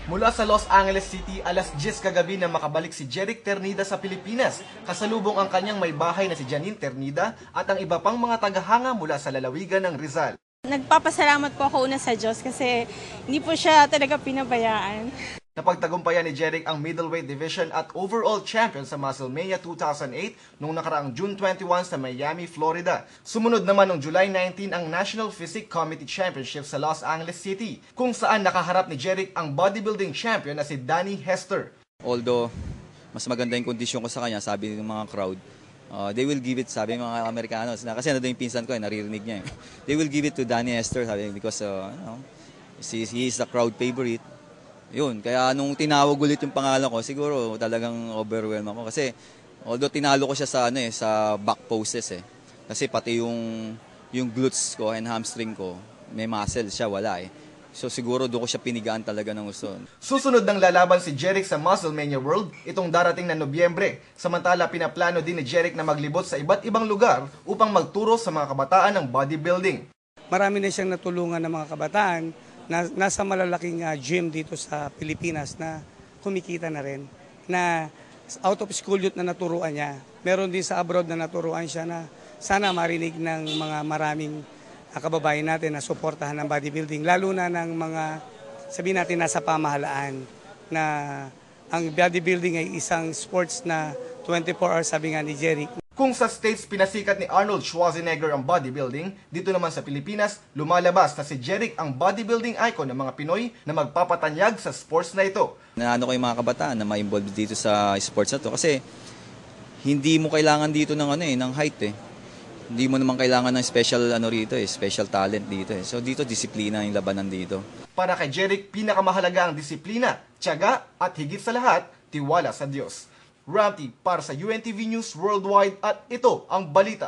Mula sa Los Angeles City, alas 10 kagabi na makabalik si Jeric Ternida sa Pilipinas. Kasalubong ang kanyang may bahay na si Janine Ternida at ang iba pang mga tagahanga mula sa lalawigan ng Rizal. Nagpapasalamat po ako una sa Diyos kasi hindi po siya talaga pinabayaan. Napagtagumpayan ni Jeric ang middleweight division at overall champion sa WrestleMania 2008 noong nakaraang June 21 sa Miami, Florida. Sumunod naman noong July 19 ang National Physique Committee Championship sa Los Angeles City, kung saan nakaharap ni Jeric ang bodybuilding champion na si Danny Hester. Although mas maganda yung kondisyon ko sa kanya, sabi ng mga crowd, they will give it, sabi ng mga Amerikanos, kasi nandun yung pinsan ko, naririnig niya. They will give it to Danny Hester, sabi, because he is the crowd favorite. Yun, kaya nung tinawag ulit yung pangalan ko, siguro talagang overwhelmed ako. Kasi although tinalo ko siya sa, sa back poses Kasi pati yung glutes ko and hamstring ko, may muscle siya, wala So siguro doon ko siya pinigaan talaga ng gusto. Susunod ng lalaban si Jeric sa WrestleMania World itong darating na Nobyembre. Samantala pinaplano din ni Jeric na maglibot sa iba't ibang lugar upang magturo sa mga kabataan ng bodybuilding. Marami na siyang natulungan ng mga kabataan na nasa malalaking gym dito sa Pilipinas na kumikita na rin. Na out of school youth na naturuan niya. Meron din sa abroad na naturuan siya na sana marinig ng mga maraming kababayan natin na suportahan ng bodybuilding. Lalo na ng mga, sabihin natin, nasa pamahalaan na ang bodybuilding ay isang sports na 24 hours, sabi nga ni Jeric. Kung sa States pinasikat ni Arnold Schwarzenegger ang bodybuilding, dito naman sa Pilipinas, lumalabas na si Jeric ang bodybuilding icon ng mga Pinoy na magpapatanyag sa sports na ito. Naano ko yung mga kabataan na ma-involve dito sa sports na to kasi hindi mo kailangan dito ng ng height Hindi mo naman kailangan ng special special talent dito So dito disiplina yung labanan dito. Para kay Jeric, pinakamahalaga ang disiplina, tiyaga at higit sa lahat, tiwala sa Diyos. Ramti para sa UNTV News Worldwide at ito ang balita.